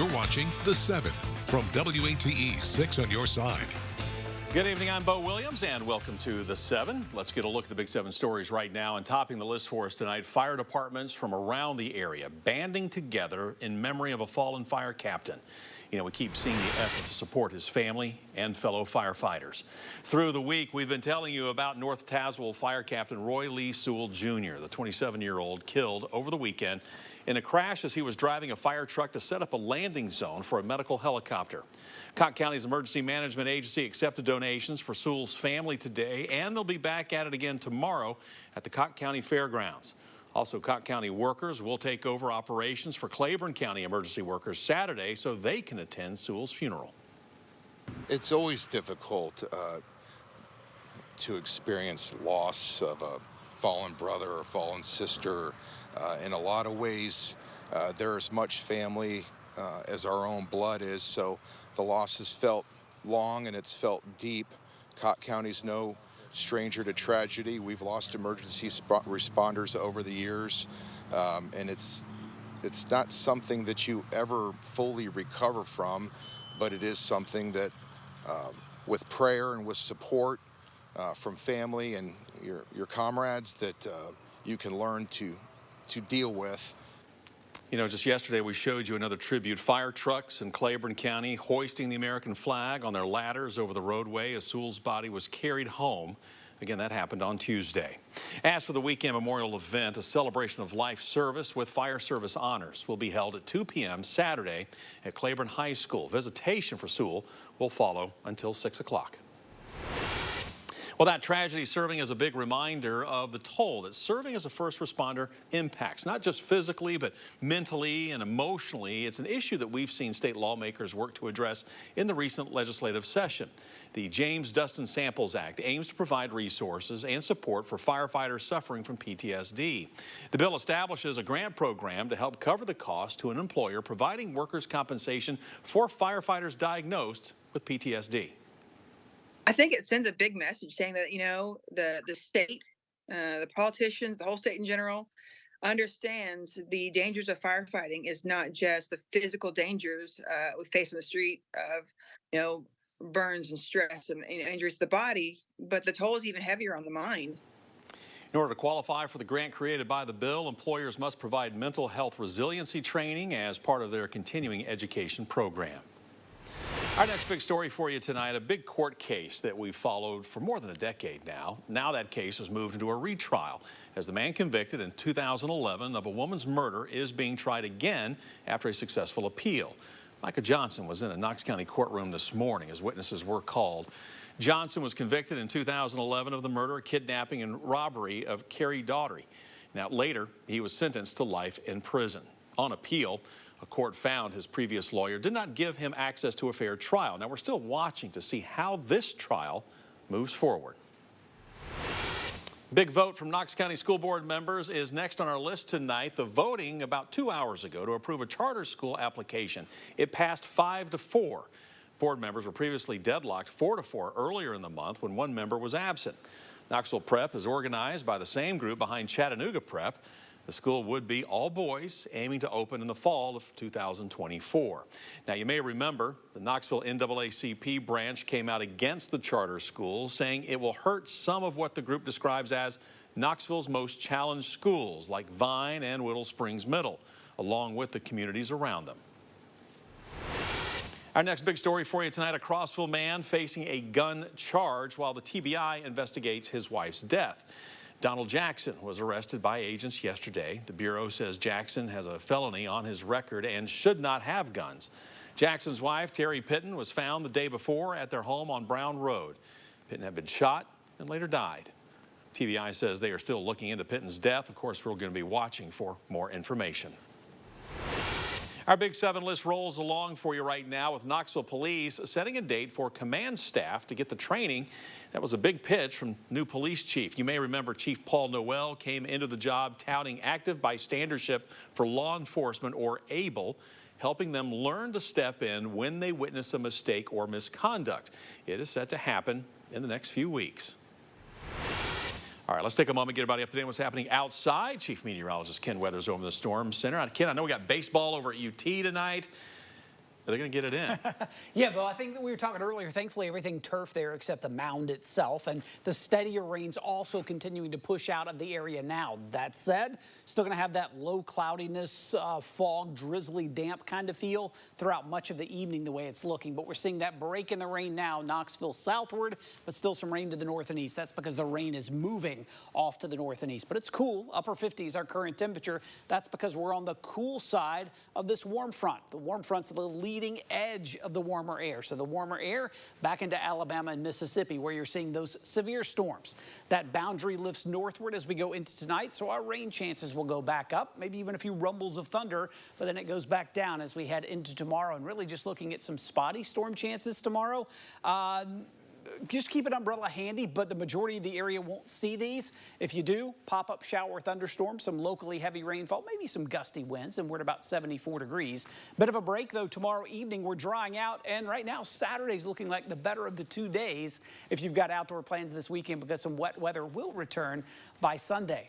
You're watching The 7 from WATE 6 on your side. Good evening, I'm Bo Williams, and welcome to The 7. Let's get a look at the big 7 stories right now. And topping the list for us tonight, fire departments from around the area banding together in memory of a fallen fire captain. You know, we keep seeing the effort to support his family and fellow firefighters. Through the week, we've been telling you about North Tazewell Fire Captain Roy Lee Sewell Jr., the 27-year-old killed over the weekend in a crash as he was driving a fire truck to set up a landing zone for a medical helicopter. Cotton County's Emergency Management Agency accepted donations for Sewell's family today, and they'll be back at it again tomorrow at the Cotton County Fairgrounds. Also, Cotton County workers will take over operations for Claiborne County emergency workers Saturday so they can attend Sewell's funeral. It's always difficult to experience loss of a fallen brother or fallen sister. In a lot of ways, they're as much family as our own blood is, so the loss has felt long and it's felt deep. Cotton County's no stranger to tragedy. We've lost emergency responders over the years, and it's not something that you ever fully recover from, but it is something that with prayer and with support from family and your comrades that you can learn to deal with. You know, just yesterday we showed you another tribute. Fire trucks in Claiborne County hoisting the American flag on their ladders over the roadway as Sewell's body was carried home. Again, that happened on Tuesday. As for the weekend memorial event, a celebration of life service with fire service honors will be held at 2 p.m. Saturday at Claiborne High School. Visitation for Sewell will follow until 6 o'clock. Well, that tragedy serving as a big reminder of the toll that serving as a first responder impacts, not just physically, but mentally and emotionally. It's an issue that we've seen state lawmakers work to address in the recent legislative session. The James Dustin Samples Act aims to provide resources and support for firefighters suffering from PTSD. The bill establishes a grant program to help cover the cost to an employer providing workers' compensation for firefighters diagnosed with PTSD. I think it sends a big message saying that, you know, the state, the politicians, the whole state in general understands the dangers of firefighting is not just the physical dangers we face in the street of, you know, burns and stress and injuries to the body, but the toll is even heavier on the mind. In order to qualify for the grant created by the bill, employers must provide mental health resiliency training as part of their continuing education program. Our next big story for you tonight, a big court case that we've followed for more than a decade now. Now that case has moved into a retrial as the man convicted in 2011 of a woman's murder is being tried again after a successful appeal. Micah Johnson was in a Knox County courtroom this morning as witnesses were called. Johnson was convicted in 2011 of the murder, kidnapping, and robbery of Carrie Daugherty. Now later, he was sentenced to life in prison. On appeal, a court found his previous lawyer did not give him access to a fair trial. Now, we're still watching to see how this trial moves forward. Big vote from Knox County School Board members is next on our list tonight. The voting about 2 hours ago to approve a charter school application. It passed 5-4. Board members were previously deadlocked 4-4 earlier in the month when one member was absent. Knoxville Prep is organized by the same group behind Chattanooga Prep. The school would be all boys, aiming to open in the fall of 2024. Now, you may remember the Knoxville NAACP branch came out against the charter school, saying it will hurt some of what the group describes as Knoxville's most challenged schools, like Vine and Whittle Springs Middle, along with the communities around them. Our next big story for you tonight, a Crossville man facing a gun charge while the TBI investigates his wife's death. Donald Jackson was arrested by agents yesterday. The Bureau says Jackson has a felony on his record and should not have guns. Jackson's wife, Terry Pitton, was found the day before at their home on Brown Road. Pitton had been shot and later died. TBI says they are still looking into Pitton's death. Of course, we're going to be watching for more information. Our Big 7 list rolls along for you right now with Knoxville Police setting a date for command staff to get the training. That was a big pitch from new police chief. You may remember Chief Paul Noel came into the job touting active bystandership for law enforcement, or ABLE, helping them learn to step in when they witness a mistake or misconduct. It is set to happen in the next few weeks. All right, let's take a moment, get everybody up to date on what's happening outside. Chief Meteorologist Ken Weathers over the Storm Center. Ken, I know we got baseball over at UT tonight. Are they going to get it in? Yeah, but I think that we were talking earlier, thankfully everything turf there except the mound itself, and the steadier rains also continuing to push out of the area now. That said, still going to have that low cloudiness, fog, drizzly, damp kind of feel throughout much of the evening the way it's looking. But we're seeing that break in the rain now, Knoxville southward, but still some rain to the north and east. That's because the rain is moving off to the north and east. But it's cool, upper 50s our current temperature. That's because we're on the cool side of this warm front. The warm front's the leading edge of the warmer air. So the warmer air back into Alabama and Mississippi where you're seeing those severe storms. That boundary lifts northward as we go into tonight, so our rain chances will go back up, maybe even a few rumbles of thunder, but then it goes back down as we head into tomorrow. And really just looking at some spotty storm chances tomorrow. Just keep an umbrella handy, but the majority of the area won't see these. If you do, pop-up shower or thunderstorms, some locally heavy rainfall, maybe some gusty winds, and we're at about 74 degrees. Bit of a break, though. Tomorrow evening, we're drying out, and right now, Saturday's looking like the better of the 2 days if you've got outdoor plans this weekend because some wet weather will return by Sunday.